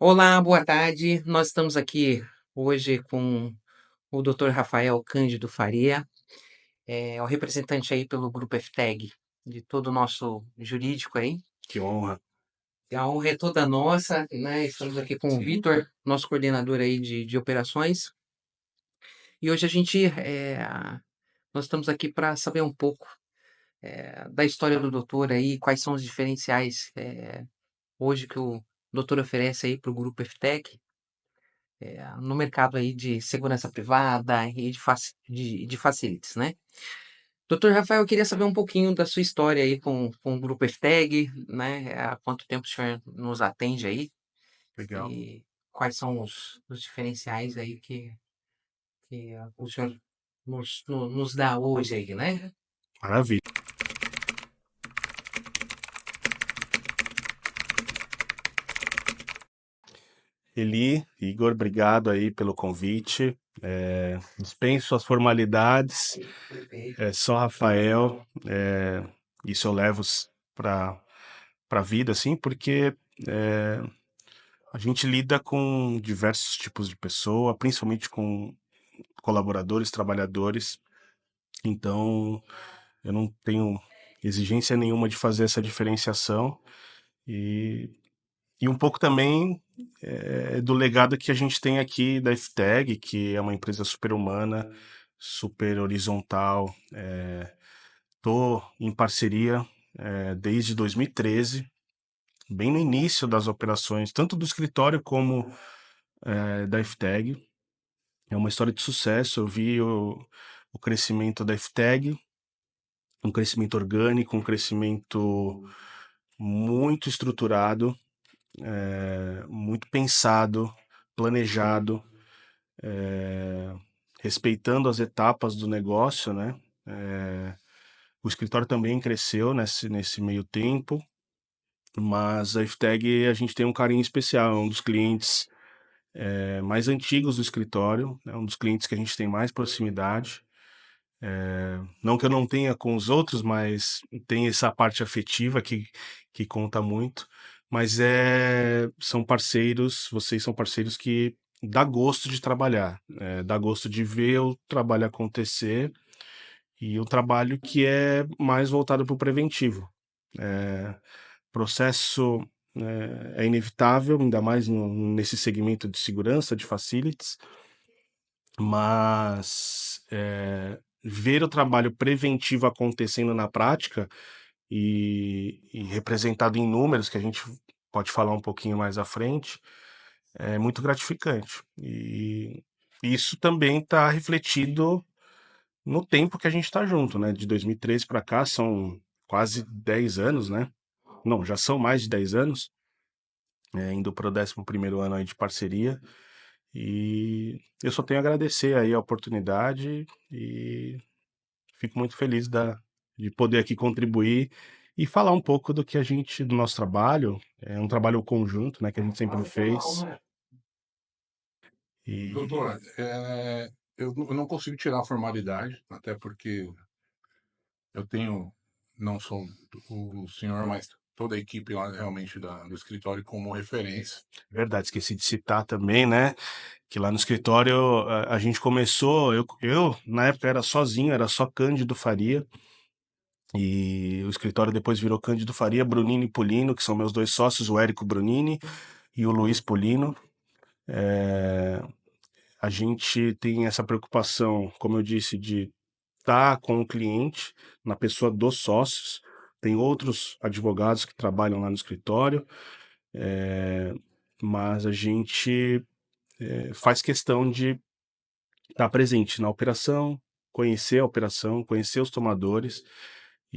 Olá, boa tarde. Nós estamos aqui hoje com o Dr. Rafael Cândido Faria, é o representante aí pelo Grupo FTEG, de todo o nosso jurídico aí. Que honra. E a honra é toda nossa, né? Estamos aqui com o Sim. Vitor, nosso coordenador aí de operações. E hoje nós estamos aqui para saber um pouco da história do doutor aí, quais são os diferenciais hoje que o doutor oferece aí para o Grupo FTEG. No mercado aí de segurança privada e de facilities, né? Doutor Rafael, eu queria saber um pouquinho da sua história aí com o Grupo FTEG, né? Há quanto tempo o senhor nos atende aí Legal. e quais são os diferenciais aí que o senhor nos dá hoje aí, né? Maravilha. Eli, Igor, obrigado aí pelo convite. Dispenso as formalidades. Perfeito. É só Rafael. Isso eu levo para a vida, assim, porque é, a gente lida com diversos tipos de pessoa, principalmente com colaboradores, trabalhadores. Então, eu não tenho exigência nenhuma de fazer essa diferenciação. E E um pouco também do legado que a gente tem aqui da FTEG, que é uma empresa super humana, super horizontal. Estou em parceria desde 2013, bem no início das operações, tanto do escritório como da FTEG. É uma história de sucesso. Eu vi o crescimento da FTEG, um crescimento orgânico, um crescimento muito estruturado, muito pensado, planejado, respeitando as etapas do negócio, né? O escritório também cresceu nesse meio tempo, mas a FTEG a gente tem um carinho especial, é um dos clientes mais antigos do escritório, é um dos clientes que a gente tem mais proximidade. Não que eu não tenha com os outros, mas tem essa parte afetiva que conta muito. Mas são parceiros, vocês são parceiros que dá gosto de trabalhar, dá gosto de ver o trabalho acontecer e o trabalho que é mais voltado para o preventivo. Processo é inevitável, ainda mais nesse segmento de segurança, de facilities, mas ver o trabalho preventivo acontecendo na prática e representado em números, que a gente pode falar um pouquinho mais à frente, é muito gratificante. E isso também está refletido no tempo que a gente está junto, né? De 2013 para cá são quase 10 anos, né? Não, já são mais de 10 anos, indo para o 11º ano aí de parceria. E eu só tenho a agradecer aí a oportunidade e fico muito feliz de poder aqui contribuir e falar um pouco do nosso trabalho. É um trabalho conjunto, né, que a gente sempre fez. E Doutor, eu não consigo tirar a formalidade, até porque eu tenho, não só o senhor, mas toda a equipe lá realmente do escritório como referência. verdade, esqueci de citar também, né, que lá no escritório a gente começou, eu na época era sozinho, era só Cândido Faria. E o escritório depois virou Cândido Faria, Brunini e Polino, que são meus dois sócios, o Érico Brunini e o Luiz Polino. A gente tem essa preocupação, como eu disse, de estar com o cliente na pessoa dos sócios. Tem outros advogados que trabalham lá no escritório, mas a gente faz questão de estar presente na operação, conhecer a operação, conhecer os tomadores.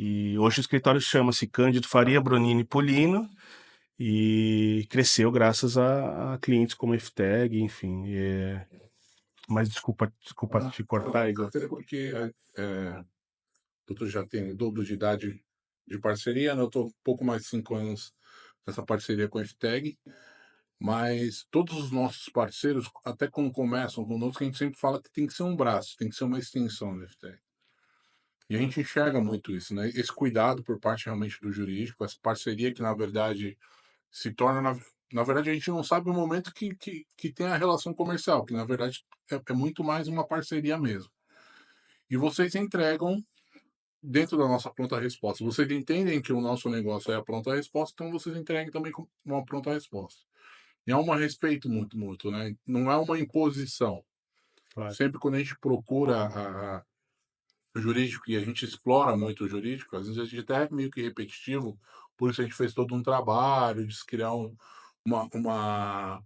E hoje o escritório chama-se Cândido Faria, Bronini Polino e cresceu graças a clientes como a FTEG, enfim. Mas desculpa te cortar, Igor. Até porque o doutor já tem o dobro de idade de parceria, né? Eu estou um pouco mais de 5 anos nessa parceria com a FTEG, mas todos os nossos parceiros, até quando começam conosco, a gente sempre fala que tem que ser um braço, tem que ser uma extensão da FTEG. E a gente enxerga muito isso, né? Esse cuidado por parte realmente do jurídico, essa parceria que, na verdade, se torna Na verdade, a gente não sabe o momento que tem a relação comercial, que na verdade é muito mais uma parceria mesmo. E vocês entregam dentro da nossa pronta resposta. Vocês entendem que o nosso negócio é a pronta resposta, então vocês entregam também com uma pronta resposta. E é um respeito muito mútuo, né? Não é uma imposição. Claro. Sempre quando a gente procura o jurídico e a gente explora muito o jurídico, às vezes a gente até é meio que repetitivo, por isso a gente fez todo um trabalho de se criar uma, uma,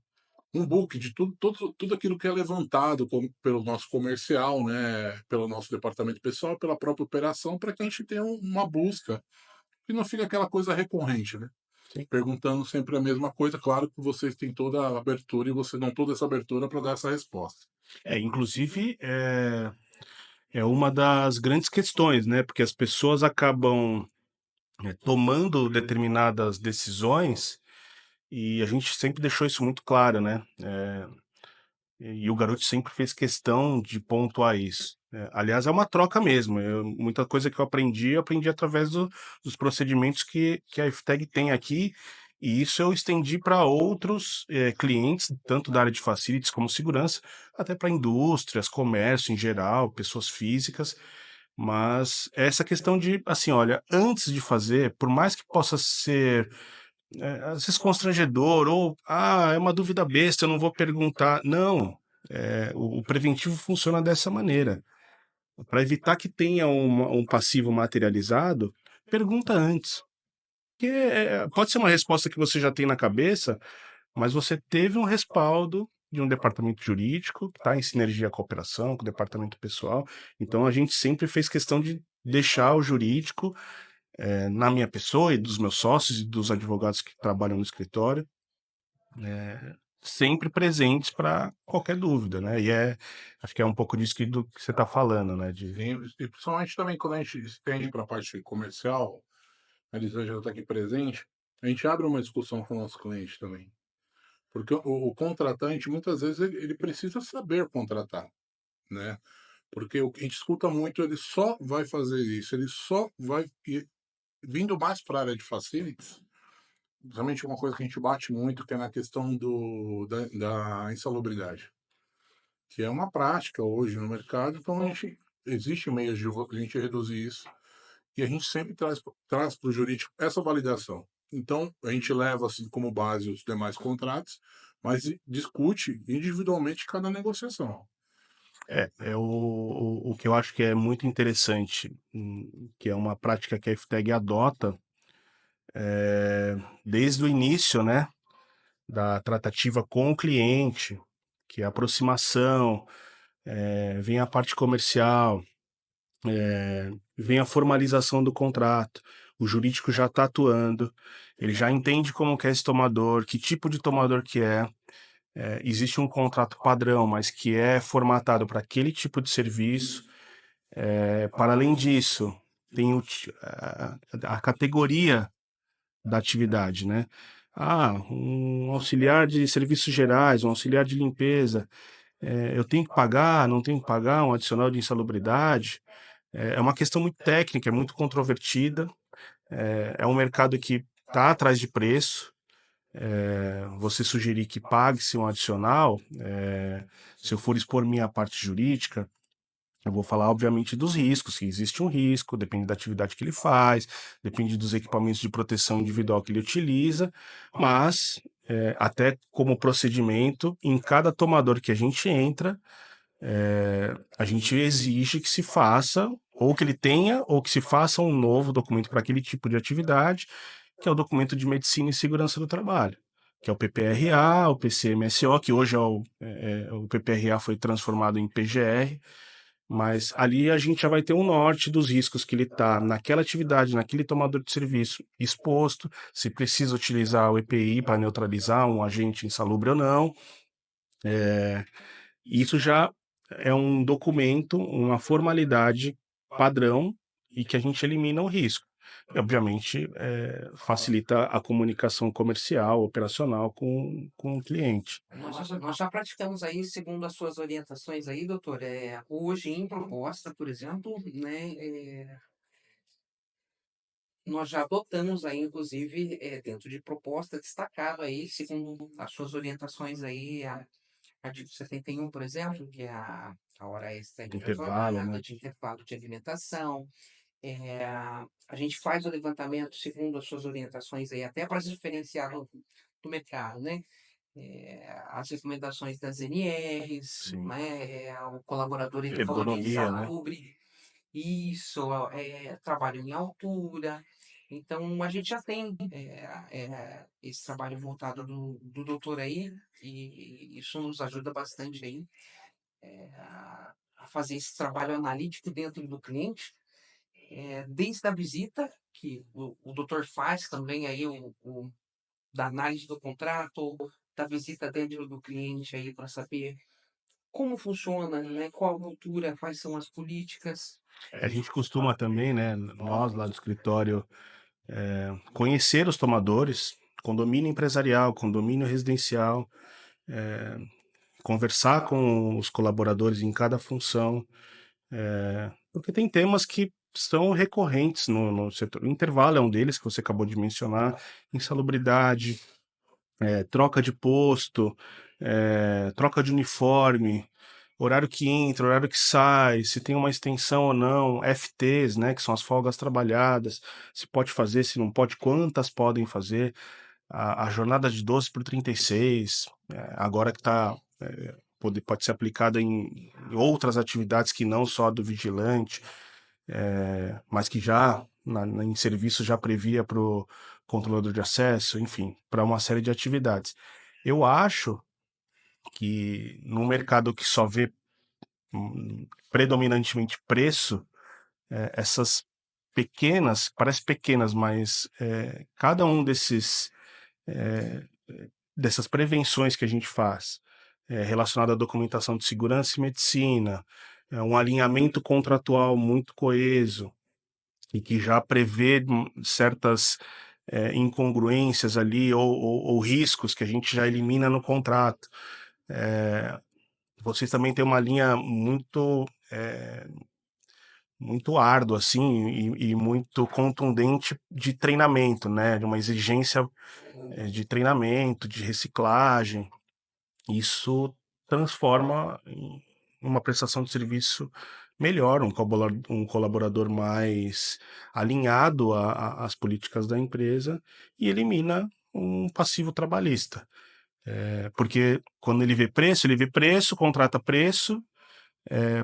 um book de tudo aquilo que é levantado pelo nosso comercial, né, pelo nosso departamento pessoal, pela própria operação, para que a gente tenha uma busca e não fique aquela coisa recorrente, né? Sim. Perguntando sempre a mesma coisa. Claro que vocês têm toda a abertura e vocês dão toda essa abertura para dar essa resposta. Inclusive, é uma das grandes questões, né? Porque as pessoas acabam tomando determinadas decisões e a gente sempre deixou isso muito claro, né? E o garoto sempre fez questão de pontuar isso. Aliás, é uma troca mesmo. Muita coisa que eu aprendi através dos procedimentos que a FTEG tem aqui, e isso eu estendi para outros clientes, tanto da área de facilities como segurança, até para indústrias, comércio em geral, pessoas físicas. Mas essa questão de, assim, olha, antes de fazer, por mais que possa ser às vezes constrangedor, ou, é uma dúvida besta, eu não vou perguntar. Não, o preventivo funciona dessa maneira. Para evitar que tenha um passivo materializado, pergunta antes. Porque pode ser uma resposta que você já tem na cabeça, mas você teve um respaldo de um departamento jurídico, que está em sinergia com a operação, com o departamento pessoal. Então a gente sempre fez questão de deixar o jurídico na minha pessoa e dos meus sócios e dos advogados que trabalham no escritório, sempre presentes para qualquer dúvida, né? Acho que é um pouco disso do que você está falando, né? E principalmente também quando a gente estende para a parte comercial, a Elisângela está aqui presente, a gente abre uma discussão com o nosso cliente também. Porque o contratante, muitas vezes, ele precisa saber contratar, né? Porque o que a gente escuta muito, ele só vai fazer isso, ele só vai ir, vindo mais para a área de facilities, realmente uma coisa que a gente bate muito, que é na questão da insalubridade, que é uma prática hoje no mercado, então existe meios de a gente reduzir isso, e a gente sempre traz para o jurídico essa validação. Então, a gente leva assim como base os demais contratos, mas discute individualmente cada negociação. O que eu acho que é muito interessante, que é uma prática que a FTEG adota desde o início, né, da tratativa com o cliente, que é a aproximação, vem a parte comercial, vem a formalização do contrato, o jurídico já está atuando, ele já entende como que é esse tomador, que tipo de tomador que é. Existe um contrato padrão, mas que é formatado para aquele tipo de serviço. Para além disso, tem a categoria da atividade, né? Um auxiliar de serviços gerais, um auxiliar de limpeza. Eu tenho que pagar, não tenho que pagar um adicional de insalubridade. É uma questão muito técnica, é muito controvertida. É um mercado que está atrás de preço. Você sugerir que pague-se um adicional, se eu for expor minha parte jurídica, eu vou falar, obviamente, dos riscos, que existe um risco, depende da atividade que ele faz, depende dos equipamentos de proteção individual que ele utiliza, mas, até como procedimento, em cada tomador que a gente entra, a gente exige que se faça, ou que ele tenha, ou que se faça um novo documento para aquele tipo de atividade, que é o documento de medicina e segurança do trabalho, que é o PPRA, o PCMSO, que hoje o PPRA foi transformado em PGR, mas ali a gente já vai ter um norte dos riscos que ele está naquela atividade, naquele tomador de serviço exposto, se precisa utilizar o EPI para neutralizar um agente insalubre ou não. Isso já é um documento, uma formalidade padrão e que a gente elimina o risco. E, obviamente, facilita a comunicação comercial, operacional com o cliente. Nós já praticamos aí, segundo as suas orientações aí, doutor, hoje em proposta, por exemplo, né, nós já adotamos aí, inclusive, dentro de proposta, destacado aí, segundo as suas orientações aí, artigo 71, por exemplo, que é a hora extra da Intervalo, jornada, né? de intervalo de alimentação. A gente faz o levantamento segundo as suas orientações aí, até para se diferenciar do mercado, né? As recomendações das NRs, Sim. né? O colaborador ele falou de Ergonomia, né? insalubre, isso, trabalho em altura. Então, a gente já tem esse trabalho voltado do doutor aí, e isso nos ajuda bastante aí a fazer esse trabalho analítico dentro do cliente, desde a visita, que o doutor faz também aí, da análise do contrato, da visita dentro do cliente aí para saber como funciona, né? Qual a cultura, quais são as políticas. A gente costuma também, né, nós lá do escritório, conhecer os tomadores, condomínio empresarial, condomínio residencial, conversar com os colaboradores em cada função, porque tem temas que são recorrentes no setor. O intervalo é um deles que você acabou de mencionar, insalubridade, troca de posto, troca de uniforme, horário que entra, horário que sai, se tem uma extensão ou não, FTs, né, que são as folgas trabalhadas, se pode fazer, se não pode, quantas podem fazer, a jornada de 12 por 36, agora que está, pode ser aplicada em outras atividades que não só a do vigilante, mas que já em serviço já previa para o controlador de acesso, enfim, para uma série de atividades. Eu acho que no mercado que só vê predominantemente preço, essas pequenas, parece pequenas, mas cada um é, dessas prevenções que a gente faz, relacionado à documentação de segurança e medicina, um alinhamento contratual muito coeso e que já prevê certas incongruências ali ou riscos que a gente já elimina no contrato. Vocês também têm uma linha muito árdua assim e muito contundente de treinamento, né? De uma exigência de treinamento, de reciclagem. Isso transforma em uma prestação de serviço melhor, um colaborador mais alinhado às políticas da empresa e elimina um passivo trabalhista. Porque quando ele vê preço, contrata preço.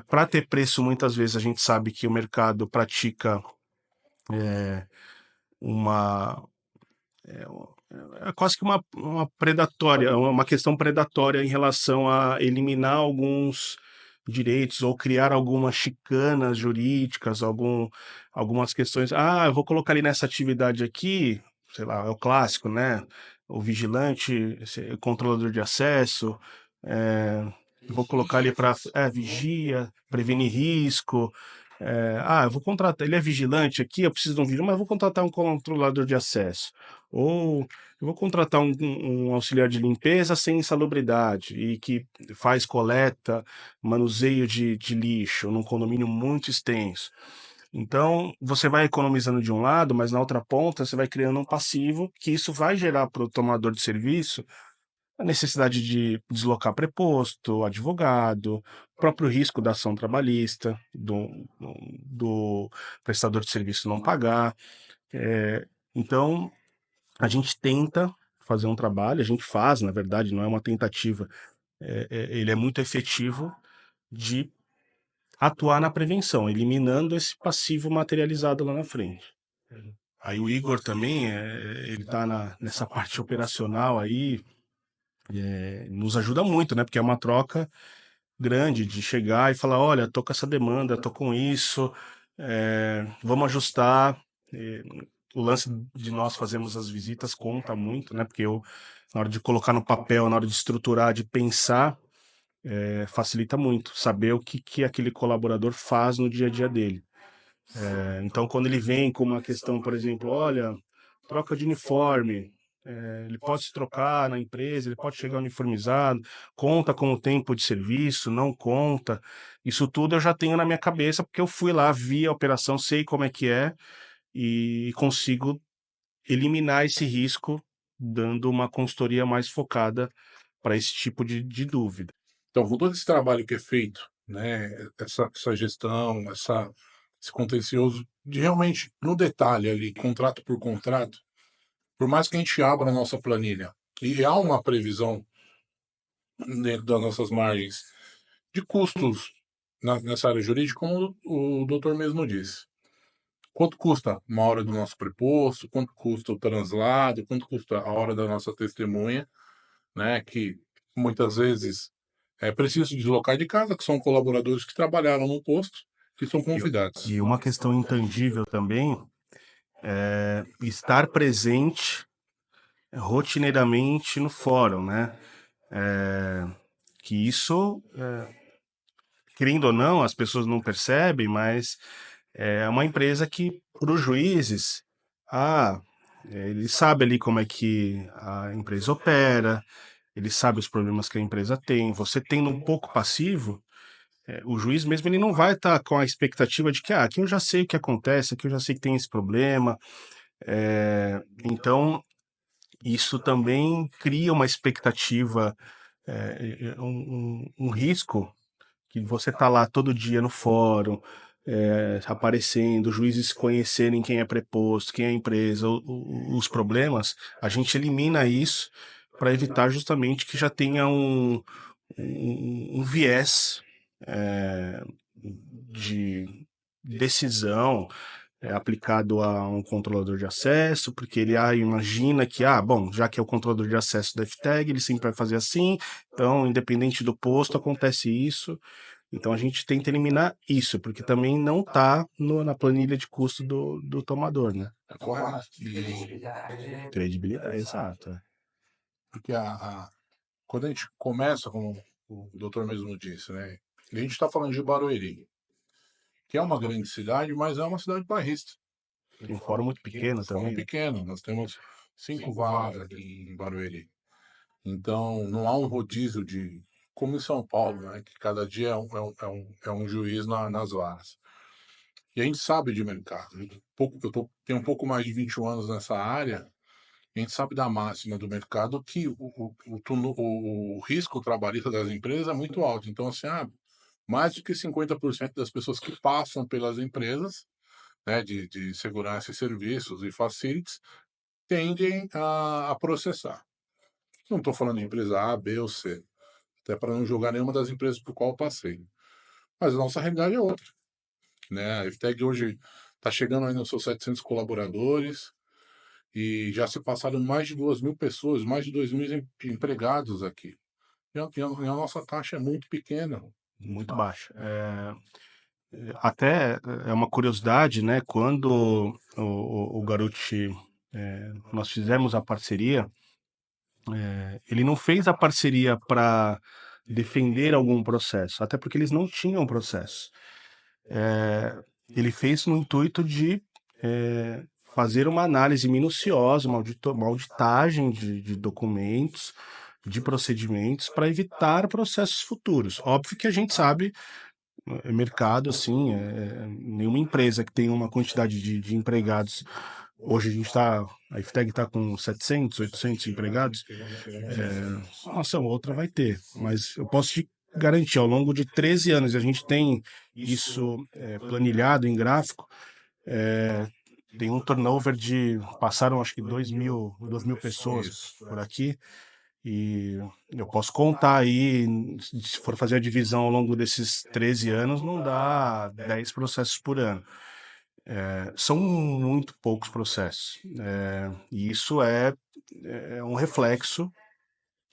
Para ter preço, muitas vezes a gente sabe que o mercado pratica uma, quase que uma predatória, uma questão predatória em relação a eliminar alguns direitos ou criar algumas chicanas jurídicas, algumas questões. Ah, eu vou colocar ali nessa atividade aqui, sei lá, é o clássico, né? O vigilante, controlador de acesso, eu vou colocar ali para vigia, prevenir risco. Eu vou contratar, ele é vigilante aqui, eu preciso de um vigilante, mas eu vou contratar um controlador de acesso. Ou eu vou contratar um auxiliar de limpeza sem insalubridade e que faz coleta, manuseio de lixo num condomínio muito extenso. Então, você vai economizando de um lado, mas na outra ponta você vai criando um passivo que isso vai gerar para o tomador de serviço a necessidade de deslocar preposto, advogado, próprio risco da ação trabalhista, do prestador de serviço não pagar. Então, a gente tenta fazer um trabalho, a gente faz, na verdade, não é uma tentativa, ele é muito efetivo de atuar na prevenção, eliminando esse passivo materializado lá na frente. Aí o Igor também, ele está nessa parte operacional aí, nos ajuda muito, né? Porque é uma troca grande de chegar e falar, olha, tô com essa demanda, tô com isso, vamos ajustar. O lance de nós fazermos as visitas conta muito, né? Porque na hora de colocar no papel, na hora de estruturar, de pensar, facilita muito saber o que aquele colaborador faz no dia a dia dele. Então, quando ele vem com uma questão, por exemplo, olha, troca de uniforme, ele pode se trocar na empresa, ele pode chegar uniformizado, conta com o tempo de serviço, não conta. Isso tudo eu já tenho na minha cabeça, porque eu fui lá, vi a operação, sei como é que é, e consigo eliminar esse risco dando uma consultoria mais focada para esse tipo de dúvida. Então, com todo esse trabalho que é feito, né, essa gestão, esse contencioso, de realmente, no detalhe ali, contrato por contrato, por mais que a gente abra a nossa planilha, e há uma previsão dentro das nossas margens de custos nessa área jurídica, como o doutor mesmo disse. Quanto custa uma hora do nosso preposto, quanto custa o translado, quanto custa a hora da nossa testemunha, né, que muitas vezes é preciso deslocar de casa, que são colaboradores que trabalharam no posto, que são convidados. E uma questão intangível também é estar presente rotineiramente no fórum, né? Que isso, querendo ou não, as pessoas não percebem, mas é uma empresa que, para os juízes, ah, ele sabe ali como é que a empresa opera, ele sabe os problemas que a empresa tem. Você tendo um pouco passivo, o juiz mesmo ele não vai estar com a expectativa de que aqui eu já sei o que acontece, aqui eu já sei que tem esse problema. Então, isso também cria uma expectativa, um risco que você tá lá todo dia no fórum, aparecendo, juízes conhecerem quem é preposto, quem é a empresa, os problemas, a gente elimina isso para evitar justamente que já tenha um viés de decisão aplicado a um controlador de acesso, porque ele imagina que, bom, já que é o controlador de acesso da FTEG, ele sempre vai fazer assim, então, independente do posto, acontece isso. Então, a gente tenta eliminar isso, porque também não está na planilha de custo do tomador, né? É correto. Credibilidade, exato. Porque quando a gente começa, como o doutor mesmo disse, né? A gente está falando de Barueri, que é uma grande cidade, mas é uma cidade bairrista. Tem um fórum muito pequeno Fórum também, né? pequeno, nós temos 5 vagas aqui em Barueri. Então, não há um rodízio como em São Paulo, né? Que cada dia é um juiz nas varas. E a gente sabe de mercado. Tenho um pouco mais de 21 anos nessa área. A gente sabe da máxima do mercado que o risco trabalhista das empresas é muito alto. Então, assim, mais do que 50% das pessoas que passam pelas empresas, né, de segurança e serviços e facilities, tendem a processar. Não estou falando de empresa A, B ou C, até para não julgar nenhuma das empresas por qual eu passei. Mas a nossa realidade é outra, né? A FTEG hoje está chegando aí nos seus 700 colaboradores e já se passaram mais de 2.000 pessoas, mais de 2.000 empregados aqui. E a nossa taxa é muito pequena. Muito baixa. Até é uma curiosidade, né? Quando o Garuti, nós fizemos a parceria, ele não fez a parceria para defender algum processo, até porque eles não tinham processo. Ele fez no intuito de fazer uma análise minuciosa, uma auditagem de documentos, de procedimentos, para evitar processos futuros. Óbvio que a gente sabe, mercado, assim, nenhuma empresa que tenha uma quantidade de empregados. Hoje a IFTEG está com 700, 800 empregados. Nossa, outra vai ter. Mas eu posso te garantir, ao longo de 13 anos, e a gente tem isso planilhado em gráfico, tem um turnover passaram acho que 2.000 pessoas por aqui, e eu posso contar aí, se for fazer a divisão ao longo desses 13 anos, não dá 10 processos por ano. São muito poucos processos. E isso é um reflexo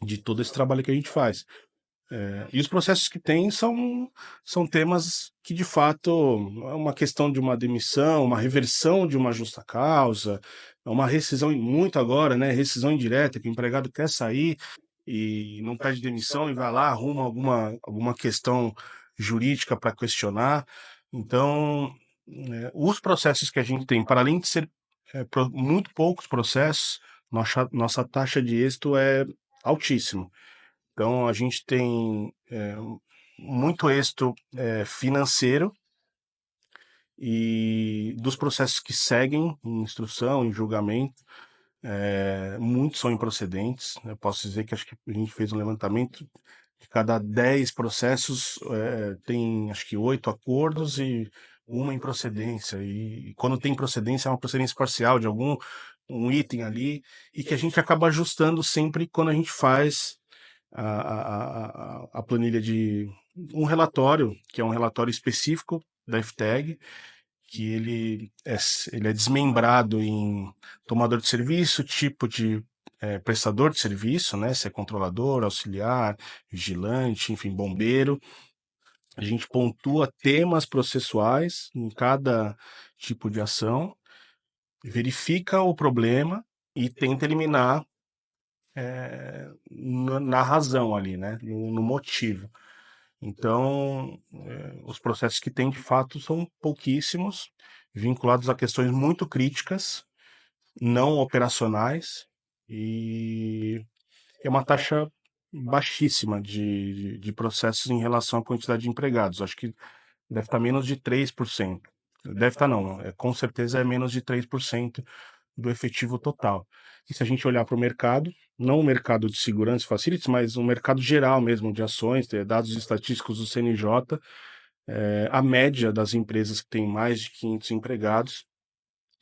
de todo esse trabalho que a gente faz. E os processos que tem são temas que, de fato, é uma questão de uma demissão, uma reversão de uma justa causa, é uma rescisão, muito agora, né? Rescisão indireta, que o empregado quer sair e não pede demissão e vai lá, arruma alguma questão jurídica para questionar. Então, os processos que a gente tem, para além de ser muito poucos processos, nossa taxa de êxito é altíssima. Então, a gente tem muito êxito financeiro e dos processos que seguem em instrução, em julgamento, muitos são improcedentes. Eu posso dizer que acho que a gente fez um levantamento, de cada 10 processos, tem acho que 8 acordos e uma improcedência. E quando tem procedência, é uma procedência parcial de algum um item ali, e que a gente acaba ajustando sempre quando a gente faz a planilha de um relatório, que é um relatório específico da FTEG, que ele é desmembrado em tomador de serviço, tipo de prestador de serviço, né? Se é controlador, auxiliar, vigilante, enfim, bombeiro. A gente pontua temas processuais em cada tipo de ação, verifica o problema e tenta eliminar na razão ali, né? No motivo. Então, os processos que tem de fato são pouquíssimos, vinculados a questões muito críticas, não operacionais, e é uma taxa baixíssima de processos em relação à quantidade de empregados. Acho que deve estar menos de 3%. Deve estar não, com certeza é menos de 3% do efetivo total. E se a gente olhar para o mercado, não o mercado de segurança e facilities, mas o mercado geral mesmo de ações, dados estatísticos do CNJ, a média das empresas que têm mais de 500 empregados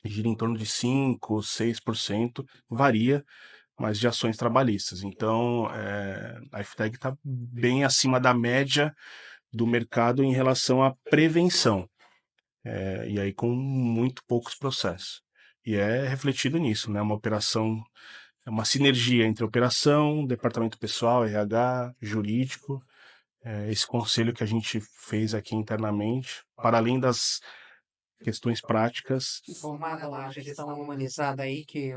gira em torno de 5, 6%, varia, mas de ações trabalhistas. Então, a FTEG está bem acima da média do mercado em relação à prevenção, e aí com muito poucos processos. E é refletido nisso, né? Uma operação, é uma sinergia entre operação, departamento pessoal, RH, jurídico, esse conselho que a gente fez aqui internamente, para além das questões práticas. Formada lá, a gestão humanizada aí Que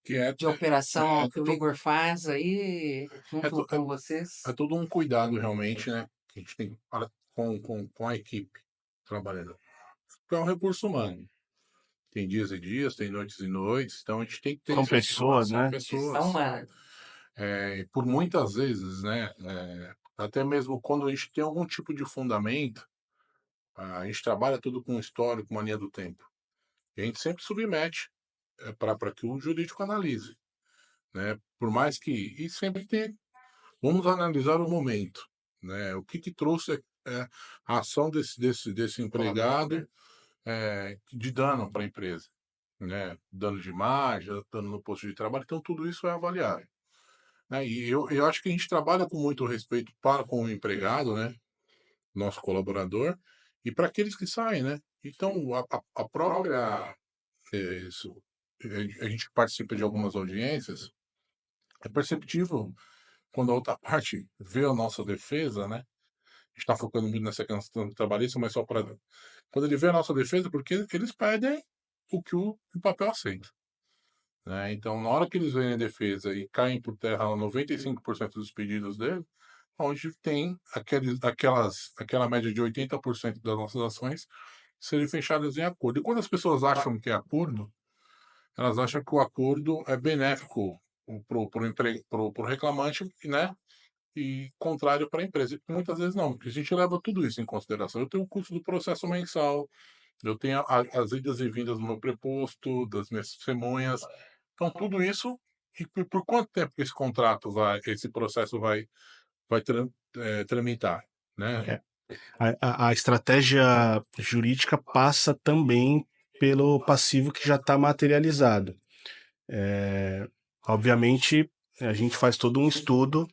é, de operação que o to- Igor faz aí, é, junto to- com vocês. é todo um cuidado realmente, né? Que a gente tem com a equipe trabalhando. Porque é um recurso humano. Tem dias e dias, tem noites e noites, então a gente tem que ter São isso, pessoas, são né? Gestão pessoas. humana. Por muitas vezes, né? Até mesmo quando a gente tem algum tipo de fundamento, a gente trabalha tudo com histórico, com mania do tempo. E a gente sempre submete para que o jurídico analise, né? Por mais que. E sempre tem. Vamos analisar o momento, né? O que trouxe a ação desse empregado de dano para a empresa, né? Dano de imagem, dano no posto de trabalho. Então, tudo isso é avaliado. Né? E eu acho que a gente trabalha com muito respeito para com o empregado, né? Nosso colaborador, e para aqueles que saem, né? Então, a própria. Isso, a gente participa de algumas audiências, é perceptível quando a outra parte vê a nossa defesa, né? A gente está focando muito nessa questão trabalhista, mas só para. Quando ele vê a nossa defesa, porque eles pedem o que o papel aceita. Né? Então, na hora que eles veem a defesa e caem por terra 95% dos pedidos dele, onde tem aquela média de 80% das nossas ações serem fechadas em acordo. E quando as pessoas acham que é acordo, elas acham que o acordo é benéfico para o reclamante, né? E contrário para a empresa. E muitas vezes não, porque a gente leva tudo isso em consideração. Eu tenho o custo do processo mensal, eu tenho as idas e vindas do meu preposto, das minhas testemunhas. Então, tudo isso, e por quanto tempo que esse processo vai tramitar, né? É, a estratégia jurídica passa também pelo passivo que já está materializado. Obviamente, a gente faz todo um estudo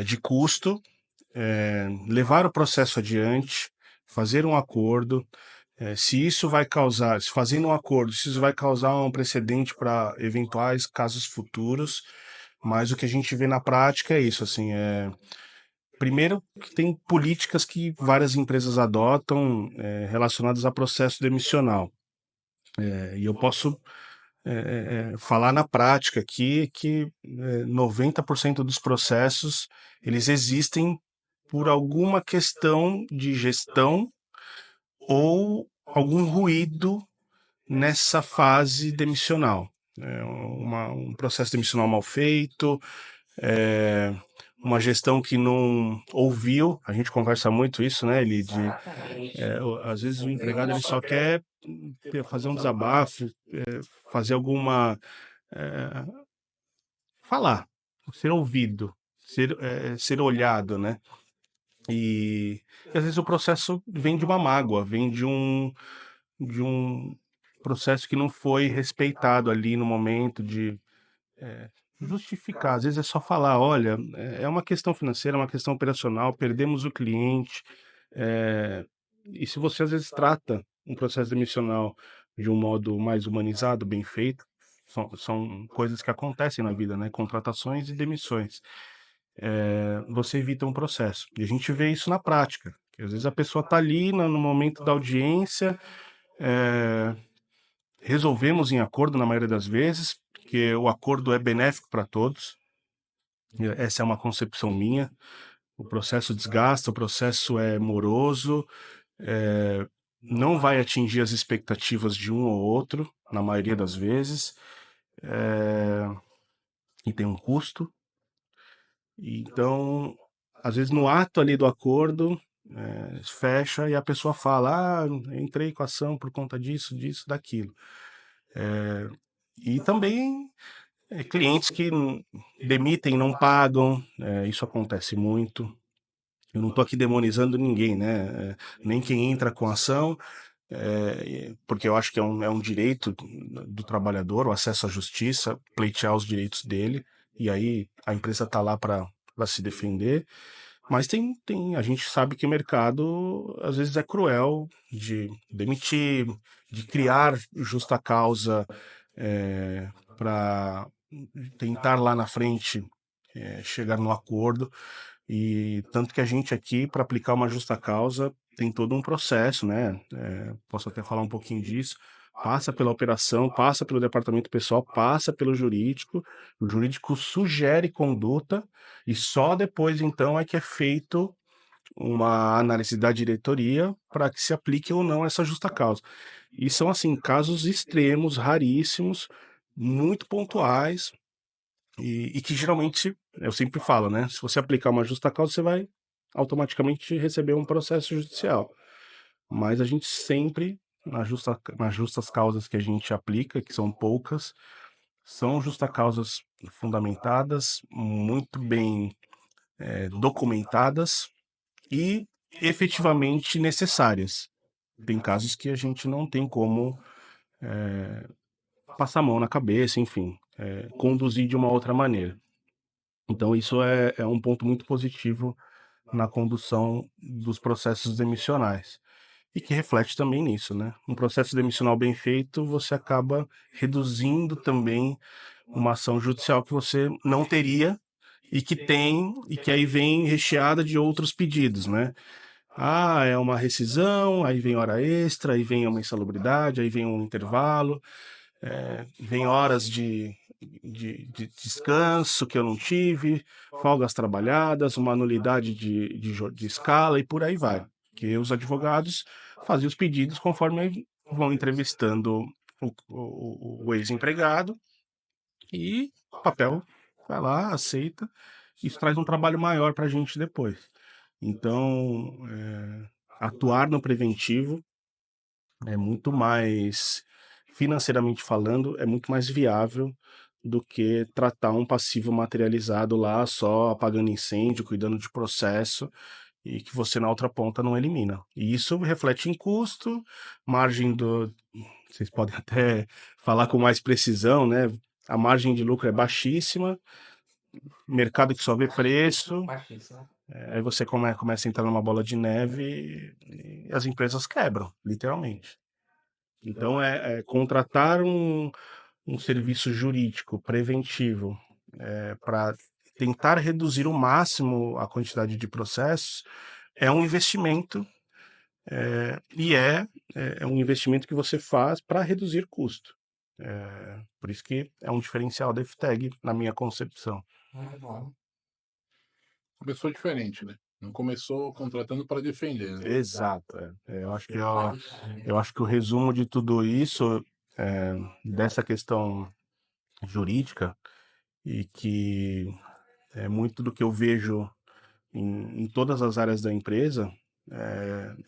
de custo, levar o processo adiante, fazer um acordo, se isso vai causar, se fazendo um acordo, se isso vai causar um precedente para eventuais casos futuros, mas o que a gente vê na prática é isso, assim, primeiro que tem políticas que várias empresas adotam relacionadas a processo demissional. E eu posso falar na prática aqui que 90% dos processos eles existem por alguma questão de gestão ou algum ruído nessa fase demissional. Um processo demissional mal feito, uma gestão que não ouviu. A gente conversa muito isso, né, ele de às vezes o empregado ele só quer fazer um desabafo, fazer alguma falar, ser ouvido, ser olhado, né? E às vezes o processo vem de uma mágoa, vem de um processo que não foi respeitado ali no momento de justificar. Às vezes é só falar, olha, é uma questão financeira, é uma questão operacional, perdemos o cliente. E se você às vezes trata um processo demissional de um modo mais humanizado, bem feito, são coisas que acontecem na vida, né? Contratações e demissões. Você evita um processo. E a gente vê isso na prática. Que às vezes a pessoa está ali no momento da audiência, resolvemos em acordo na maioria das vezes, porque o acordo é benéfico para todos. Essa é uma concepção minha. O processo desgasta, o processo é moroso, não vai atingir as expectativas de um ou outro, na maioria das vezes, e tem um custo. Então, às vezes no ato ali do acordo, fecha e a pessoa fala, entrei com a ação por conta disso, disso, daquilo. E também clientes que demitem, não pagam, isso acontece muito. Eu não estou aqui demonizando ninguém, né? Nem quem entra com ação, porque eu acho que é um direito do trabalhador, o acesso à justiça, pleitear os direitos dele, e aí a empresa está lá para se defender. Mas a gente sabe que o mercado às vezes é cruel de demitir, de criar justa causa para tentar lá na frente chegar no acordo. E tanto que a gente aqui, para aplicar uma justa causa, tem todo um processo, né? Posso até falar um pouquinho disso. Passa pela operação, passa pelo departamento pessoal, passa pelo jurídico. O jurídico sugere conduta e só depois, então, é que é feito uma análise da diretoria para que se aplique ou não essa justa causa. E são, assim, casos extremos, raríssimos, muito pontuais, e que geralmente, eu sempre falo, né? Se você aplicar uma justa causa, você vai automaticamente receber um processo judicial. Mas a gente sempre, nas justas causas que a gente aplica, que são poucas, são justas causas fundamentadas, muito bem documentadas e efetivamente necessárias. Tem casos que a gente não tem como passar a mão na cabeça, enfim, conduzir de uma outra maneira. Então, isso é um ponto muito positivo na condução dos processos demissionais. E que reflete também nisso, né? Um processo demissional bem feito, você acaba reduzindo também uma ação judicial que você não teria e que tem, e que aí vem recheada de outros pedidos, né? É uma rescisão, aí vem hora extra, aí vem uma insalubridade, aí vem um intervalo, vem horas de descanso que eu não tive, folgas trabalhadas, uma anulidade de escala e por aí vai. Que os advogados fazem os pedidos conforme vão entrevistando o ex-empregado e o papel vai lá, aceita. Isso traz um trabalho maior para a gente depois. Então, atuar no preventivo é muito mais, financeiramente falando, é muito mais viável do que tratar um passivo materializado lá, só apagando incêndio, cuidando de processo, e que você na outra ponta não elimina. E isso reflete em custo, margem do. Vocês podem até falar com mais precisão, né? A margem de lucro é baixíssima, mercado que só vê preço, Baixíssimo. aí você começa a entrar numa bola de neve e as empresas quebram, literalmente. Então, contratar um serviço jurídico preventivo para tentar reduzir o máximo a quantidade de processos é um investimento e é um investimento que você faz para reduzir custo. Por isso que é um diferencial da FTEG, na minha concepção. Muito bom. Começou diferente, né? Não começou contratando para defender, né? Exato. Eu acho que o resumo de tudo isso, dessa questão jurídica, e que muito do que eu vejo em todas as áreas da empresa,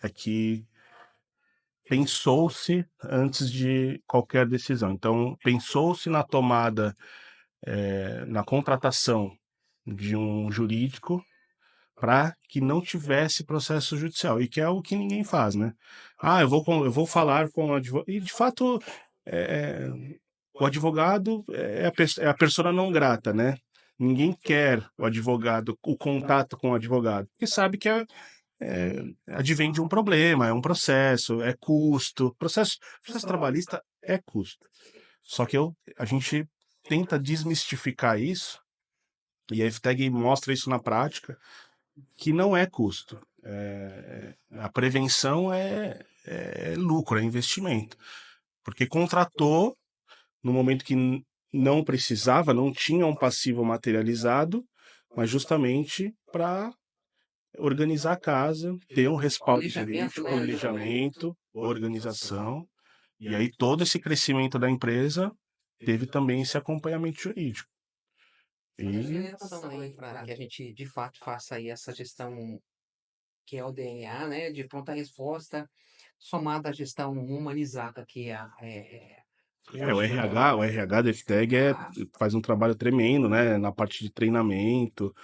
é que pensou-se antes de qualquer decisão. Então, pensou-se na tomada, na contratação de um jurídico para que não tivesse processo judicial, e que é o que ninguém faz, né? Ah, eu vou falar com o advogado. E, de fato, é, o advogado é a persona não grata, né? Ninguém quer o advogado, o contato com o advogado, porque sabe que advém de um problema, é um processo, é custo. Processo trabalhista é custo. Só que a gente tenta desmistificar isso, e a FTEG mostra isso na prática, que não é custo. A prevenção é lucro, é investimento. Porque contratou no momento que não precisava, não tinha um passivo materializado, mas justamente para organizar a casa, ter um respaldo Planejamento, jurídico, né? planejamento, organização, e aí todo esse crescimento da empresa teve também esse acompanhamento jurídico. E Para que a gente de fato faça aí essa gestão que é o DNA, né, de pronta resposta, somada à gestão humanizada que o hoje o RH da FTEG faz um trabalho tremendo, né, na parte de treinamento,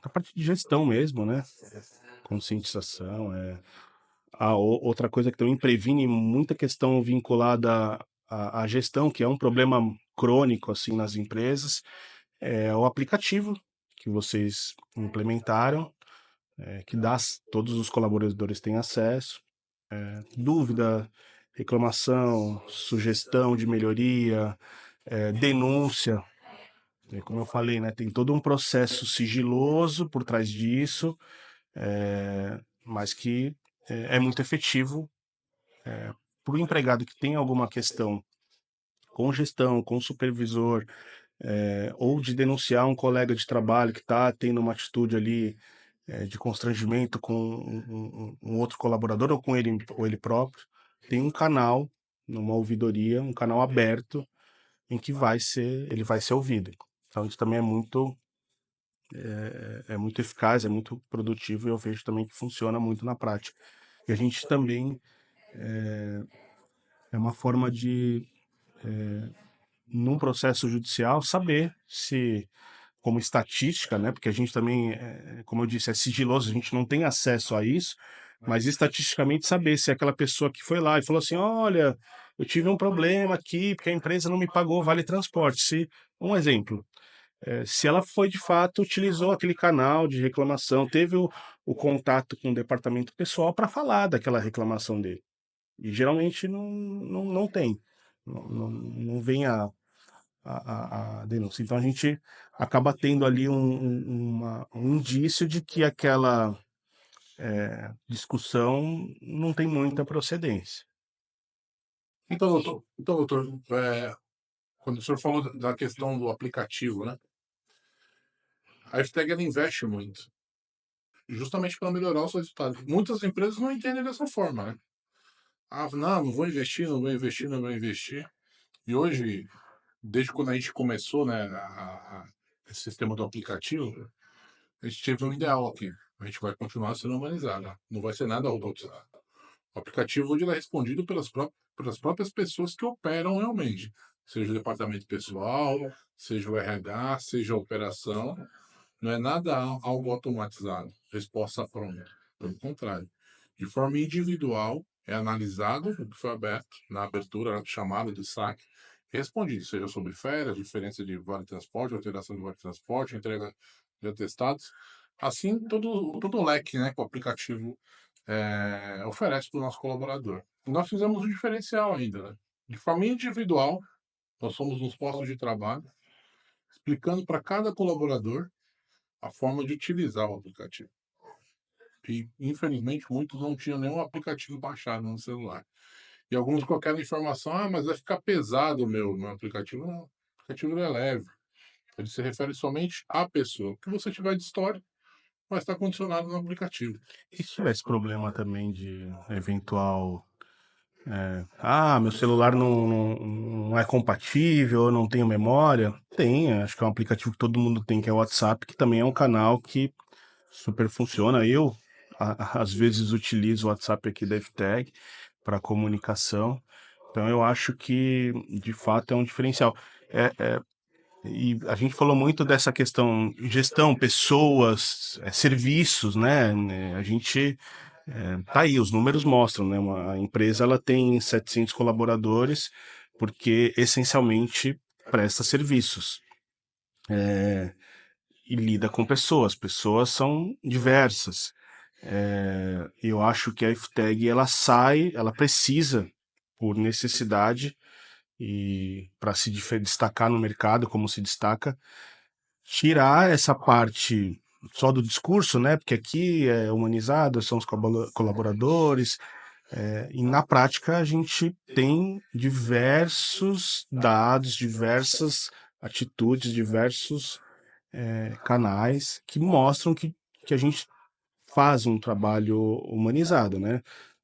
na parte de gestão mesmo, né, conscientização. Outra coisa que também previne muita questão vinculada à gestão, que é um problema crônico assim nas empresas, é o aplicativo que vocês implementaram, que todos os colaboradores têm acesso. Dúvida, reclamação, sugestão de melhoria, denúncia. Como eu falei, né, tem todo um processo sigiloso por trás disso, mas que é muito efetivo para o empregado que tem alguma questão com gestão, com supervisor, ou de denunciar um colega de trabalho que está tendo uma atitude ali de constrangimento com um outro colaborador ou ele próprio, tem um canal, numa ouvidoria, um canal aberto em que ele vai ser ouvido. Então isso também é muito eficaz, é muito produtivo, e eu vejo também que funciona muito na prática. E a gente também é uma forma de, num processo judicial, saber se, como estatística, né? Porque a gente também, como eu disse, é sigiloso, a gente não tem acesso a isso, mas estatisticamente saber se aquela pessoa que foi lá e falou assim, olha, eu tive um problema aqui porque a empresa não me pagou vale transporte. Um exemplo, se ela foi de fato, utilizou aquele canal de reclamação, teve o contato com o departamento pessoal para falar daquela reclamação dele. E geralmente não tem, não vem a denúncia. Então a gente acaba tendo ali um indício de que aquela discussão não tem muita procedência. Doutor, quando o senhor falou da questão do aplicativo, né? A FTEG ela investe muito, justamente para melhorar os resultados. Muitas empresas não entendem dessa forma, né? Ah, não vou investir, não vou investir, não vou investir. E hoje, desde quando a gente começou, né, esse sistema do aplicativo, a gente teve um ideal aqui. A gente vai continuar sendo humanizado. Não vai ser nada robotizado. O aplicativo hoje ele é respondido pelas próprias pessoas que operam realmente. Seja o departamento pessoal, seja o RH, seja a operação. Não é nada algo automatizado, resposta pronta. Pelo contrário. De forma individual, é analisado o que foi aberto na abertura, na chamada do saque, respondido, seja sobre férias, diferença de vale transporte, alteração de vale transporte, entrega de atestados. Assim, todo o leque, né, que o aplicativo oferece para o nosso colaborador. E nós fizemos um diferencial ainda, né? De forma individual, nós somos nos postos de trabalho, explicando para cada colaborador a forma de utilizar o aplicativo. E, infelizmente, muitos não tinham nenhum aplicativo baixado no celular. E alguns com aquela informação, mas vai ficar pesado o meu aplicativo. Não, o aplicativo é leve. Ele se refere somente à pessoa. O que você tiver de história vai estar condicionado no aplicativo. E se tivesse problema também de eventual Meu celular não é compatível, eu não tenho memória. Tem, acho que é um aplicativo que todo mundo tem, que é o WhatsApp, que também é um canal que super funciona. Eu, às vezes, utilizo o WhatsApp aqui da FTEC para comunicação. Então, eu acho que, de fato, é um diferencial. E a gente falou muito dessa questão gestão, pessoas, serviços, né? A gente tá aí, os números mostram, né? A empresa ela tem 700 colaboradores porque essencialmente presta serviços e lida com pessoas. Pessoas são diversas. Eu acho que a FTEG ela sai, ela precisa por necessidade e para se destacar no mercado como se destaca, tirar essa parte só do discurso, né? Porque aqui é humanizado, são os colaboradores, e na prática a gente tem diversos dados, diversas atitudes, diversos canais que mostram que a gente faz um trabalho humanizado, né?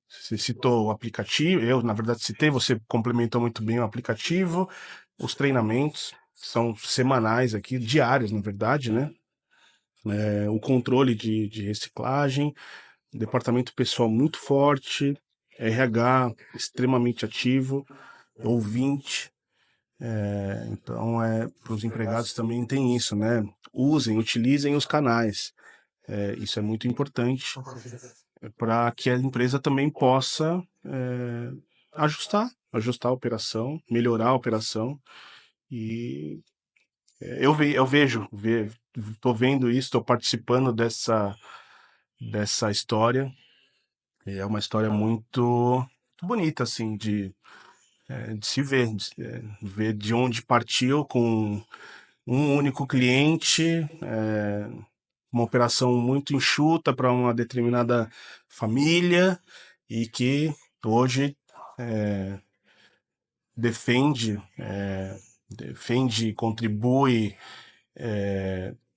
Você citou o aplicativo, eu na verdade citei, você complementou muito bem o aplicativo, os treinamentos são semanais aqui, diários na verdade, né? O controle de reciclagem, departamento pessoal muito forte, RH extremamente ativo, ouvinte. Então, para os empregados também tem isso, né? Usem, utilizem os canais. Isso é muito importante para que a empresa também possa ajustar a operação, melhorar a operação. E eu vejo, estou vendo isso, estou participando dessa história. E é uma história muito bonita, assim, de se ver, ver de onde partiu com um único cliente, uma operação muito enxuta para uma determinada família e que hoje defende, defende, contribui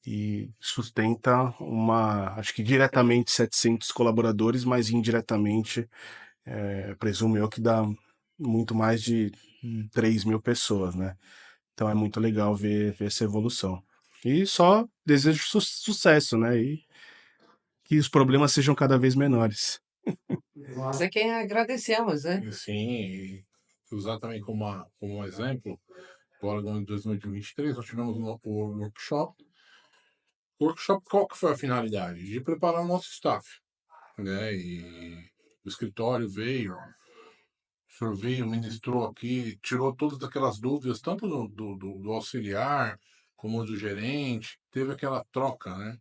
e sustenta acho que diretamente 700 colaboradores, mas indiretamente, presumo eu que dá muito mais de 3.000 pessoas, né? Então é muito legal ver essa evolução. E só desejo sucesso, né? E que os problemas sejam cada vez menores. Nós é quem agradecemos, né? Sim, e usar também como exemplo, agora no ano de 2023, nós tivemos o workshop. O workshop, qual que foi a finalidade? De preparar o nosso staff, né? E o escritório veio, o senhor veio, ministrou aqui, tirou todas aquelas dúvidas, tanto do auxiliar como do gerente, teve aquela troca, né?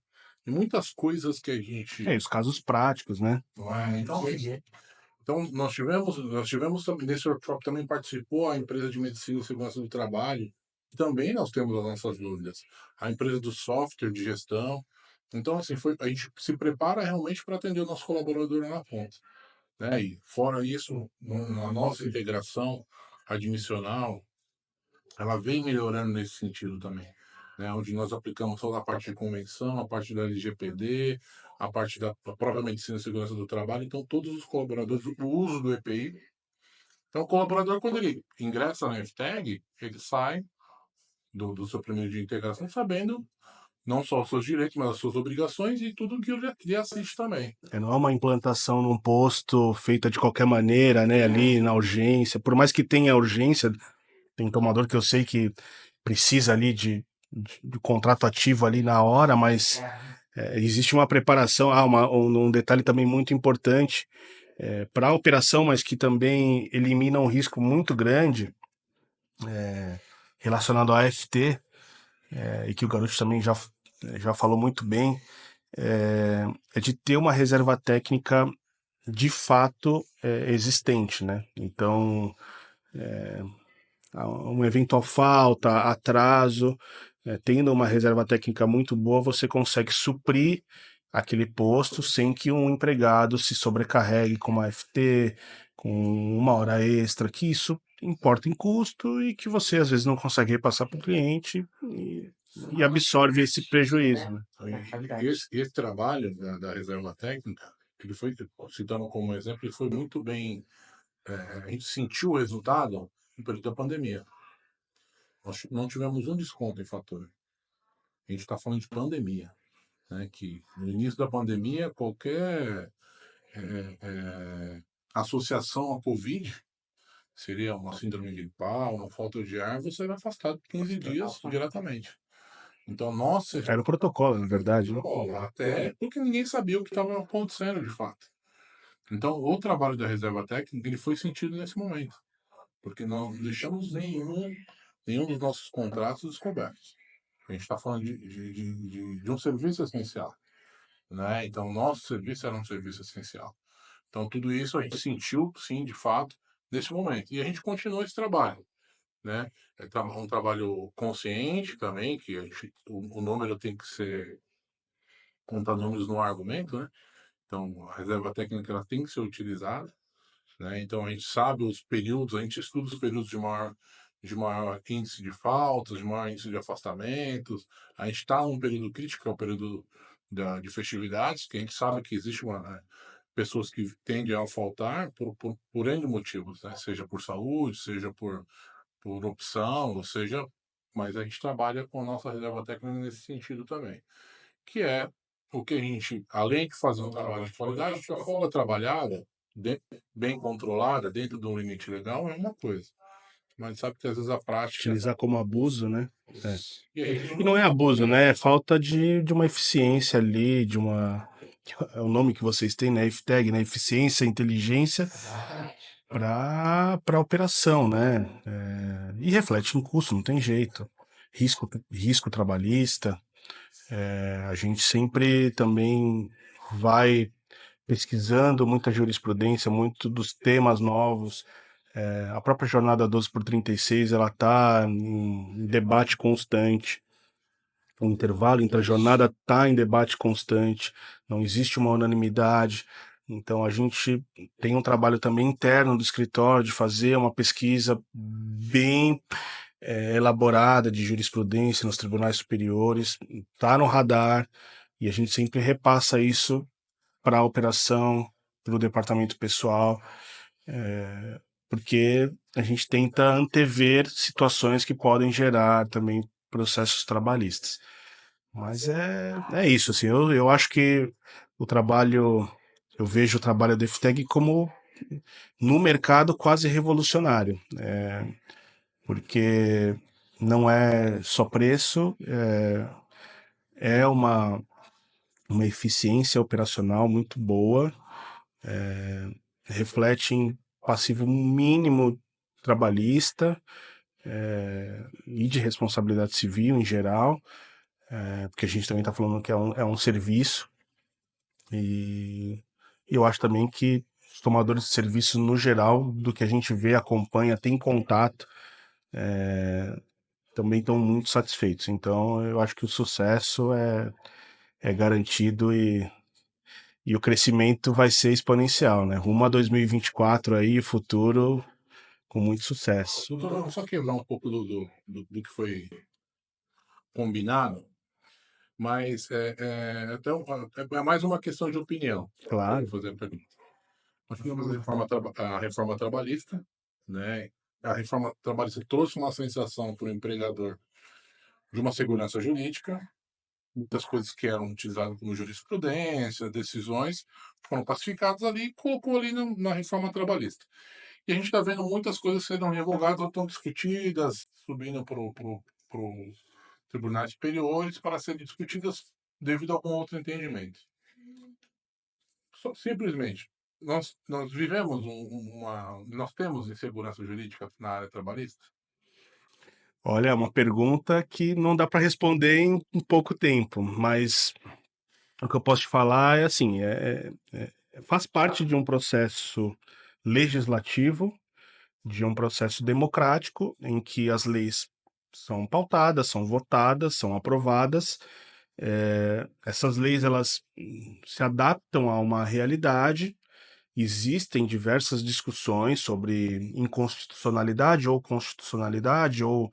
E muitas coisas que a gente. Os casos práticos, né? Não é? Então, nós tivemos também, nesse workshop também participou a empresa de medicina e segurança do trabalho, e também nós temos as nossas dúvidas. A empresa do software de gestão. Então, assim, a gente se prepara realmente para atender o nosso colaborador lá na ponta. Né? E fora isso, a nossa integração admissional, ela vem melhorando nesse sentido também. Né? Onde nós aplicamos toda a parte de convenção, a parte da LGPD, a parte da própria medicina e segurança do trabalho. Então, todos os colaboradores, o uso do EPI. Então, o colaborador, quando ele ingressa na FTEG, ele sai do seu primeiro dia de integração sabendo não só os seus direitos, mas as suas obrigações e tudo que lhe assiste também. Não é uma implantação num posto feita de qualquer maneira, né? Ali na urgência. Por mais que tenha urgência, tem tomador que eu sei que precisa ali de contrato ativo ali na hora, mas existe uma preparação. Um detalhe também muito importante para a operação, mas que também elimina um risco muito grande relacionado à AFT, e que o Garoto também já falou muito bem, é de ter uma reserva técnica de fato existente, né? Então, um eventual falta, atraso, tendo uma reserva técnica muito boa, você consegue suprir aquele posto sem que um empregado se sobrecarregue com uma FT, com uma hora extra, que isso importa em custo e que você às vezes não consegue repassar para o cliente e absorve esse prejuízo, né? Esse trabalho da reserva técnica, ele foi, citando como exemplo, ele foi muito bem a gente sentiu o resultado no período da pandemia. Nós não tivemos um desconto em fatura. A gente está falando de pandemia, né? Que no início da pandemia, qualquer associação à Covid seria uma síndrome gripal, uma falta de ar, você era afastado por 15 dias diretamente. Então, nossa, Era o protocolo, na verdade, né? até porque ninguém sabia o que estava acontecendo de fato. Então, o trabalho da reserva técnica ele foi sentido nesse momento, porque não deixamos nenhum dos nossos contratos descobertos. A gente está falando de um serviço essencial, né? Então, nosso serviço era um serviço essencial. Então, tudo isso a gente sentiu, sim, de fato, nesse momento. E a gente continua esse trabalho, né? É um trabalho consciente também, que o número tem que ser contar números no argumento, né? Então, a reserva técnica ela tem que ser utilizada, né? Então, a gente sabe os períodos, a gente estuda os períodos de maior índice de faltas, de maior índice de afastamentos. A gente está num período crítico, que é o período de festividades, que a gente sabe que existe pessoas que tendem a faltar por N motivos, né? Seja por saúde, seja por opção, ou seja, mas a gente trabalha com a nossa reserva técnica nesse sentido também, que é o que a gente, além de fazer um trabalho de qualidade, a folga trabalhada, bem controlada, dentro de um limite legal, é uma coisa. Mas sabe que às vezes a prática. Utilizar como abuso, né? É. E a gente E não é abuso, né? É falta de uma eficiência ali, de uma. É o nome que vocês têm, né? FTEG, né? Eficiência, inteligência para operação, né? E reflete em custo, não tem jeito. Risco trabalhista. A gente sempre também vai pesquisando muita jurisprudência, muito dos temas novos. A própria jornada 12 por 36, ela está em debate constante. O intervalo entre a jornada está em debate constante, não existe uma unanimidade. Então, a gente tem um trabalho também interno do escritório de fazer uma pesquisa bem elaborada de jurisprudência nos tribunais superiores, está no radar, e a gente sempre repassa isso para a operação, para o departamento pessoal, porque a gente tenta antever situações que podem gerar também processos trabalhistas. Mas é isso, assim, eu acho que eu vejo o trabalho da FTEG como, no mercado, quase revolucionário, porque não é só preço, é uma eficiência operacional muito boa, reflete em passivo mínimo trabalhista, e de responsabilidade civil em geral, porque a gente também está falando que é um serviço, e eu acho também que os tomadores de serviço, no geral, do que a gente vê, acompanha, tem contato, também estão muito satisfeitos. Então, eu acho que o sucesso é garantido, e o crescimento vai ser exponencial, né? Rumo a 2024 aí, futuro com muito sucesso. Doutor, vamos só quebrar um pouco do que foi combinado, mas é mais uma questão de opinião. Claro. Vou fazer a pergunta. Nós tivemos a reforma trabalhista, né? A reforma trabalhista trouxe uma sensação para o empregador de uma segurança jurídica. Muitas coisas que eram utilizadas como jurisprudência, decisões, foram pacificadas ali e colocou ali na reforma trabalhista. E a gente está vendo muitas coisas sendo revogadas ou estão discutidas, subindo para os tribunais superiores para serem discutidas devido a algum outro entendimento. Simplesmente, nós vivemos nós temos insegurança jurídica na área trabalhista? Olha, é uma pergunta que não dá para responder em pouco tempo, mas o que eu posso te falar é assim, faz parte de um processo legislativo, de um processo democrático, em que as leis são pautadas, são votadas, são aprovadas. Essas leis, elas se adaptam a uma realidade. Existem diversas discussões sobre inconstitucionalidade ou constitucionalidade, ou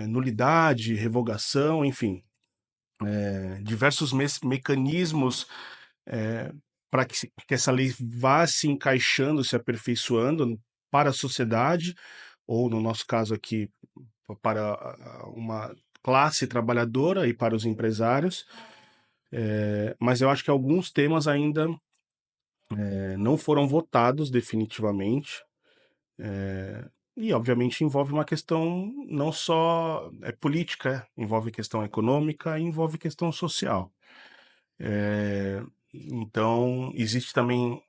nulidade, revogação, enfim, diversos mecanismos para que essa lei vá se encaixando, se aperfeiçoando para a sociedade, ou no nosso caso aqui, para uma classe trabalhadora e para os empresários. Mas eu acho que alguns temas ainda não foram votados definitivamente. E, obviamente, envolve uma questão não só política, envolve questão econômica e envolve questão social. Então, existe também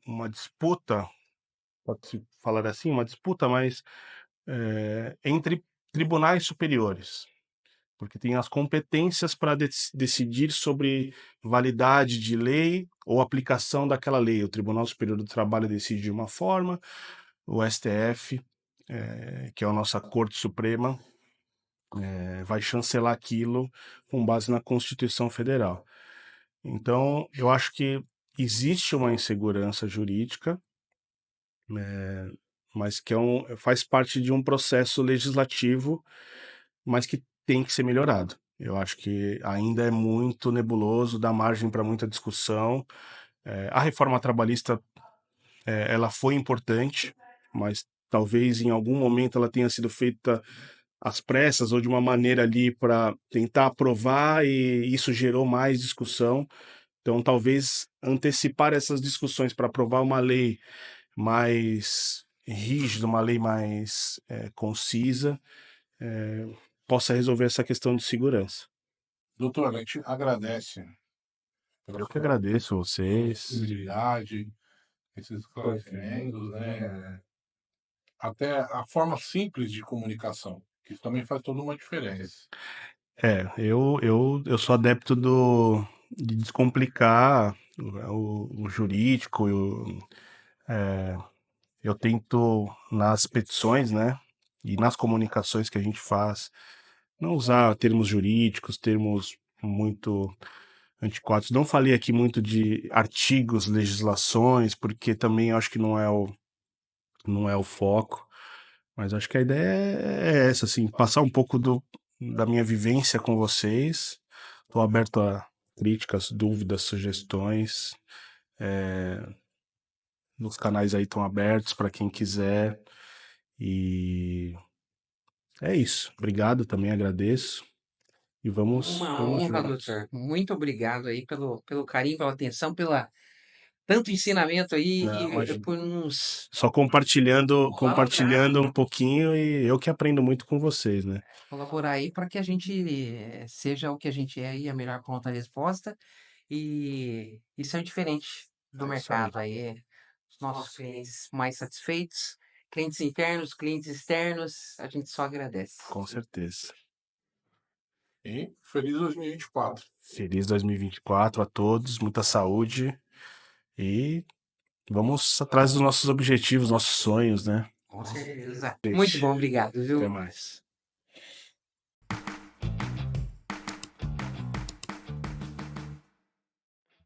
uma disputa, pode-se falar assim, uma disputa, mas entre tribunais superiores, porque tem as competências para decidir sobre validade de lei ou aplicação daquela lei. O Tribunal Superior do Trabalho decide de uma forma, o STF, que é a nossa Corte Suprema, vai chancelar aquilo com base na Constituição Federal. Então, eu acho que existe uma insegurança jurídica, mas que faz parte de um processo legislativo, mas que tem que ser melhorado. Eu acho que ainda é muito nebuloso, dá margem para muita discussão. A reforma trabalhista, ela foi importante, mas talvez em algum momento ela tenha sido feita às pressas ou de uma maneira ali para tentar aprovar e isso gerou mais discussão. Então, talvez antecipar essas discussões para aprovar uma lei mais rígida, uma lei mais concisa, possa resolver essa questão de segurança. Doutor, a gente agradece pela Eu que sua agradeço vocês. disponibilidade, esses esclarecimentos, né? Até a forma simples de comunicação, que isso também faz toda uma diferença. Eu sou adepto de descomplicar o jurídico. Eu tento, nas petições, né, e nas comunicações que a gente faz, não usar termos jurídicos, termos muito antiquados. Não falei aqui muito de artigos, legislações, porque também acho que não é o foco. Mas acho que a ideia é essa, assim, passar um pouco da minha vivência com vocês. Estou aberto a críticas, dúvidas, sugestões. Nos canais aí estão abertos para quem quiser. E é isso. Obrigado, também agradeço. E Uma vamos honra, juntos. doutor. Muito obrigado aí pelo carinho, pela atenção, pela tanto ensinamento aí Não, e imagina. por nos Só colaborar, compartilhando um pouquinho e eu que aprendo muito com vocês, né? colaborar aí para que a gente seja o que a gente é aí, a melhor conta-resposta. E isso é diferente do É isso aí. mercado aí. Os nossos clientes mais satisfeitos, clientes internos, clientes externos, a gente só agradece. Com certeza. E feliz 2024. Feliz 2024 a todos, muita saúde e vamos atrás dos nossos objetivos, nossos sonhos, né? Com certeza. Muito Gente, bom, obrigado, até viu? mais.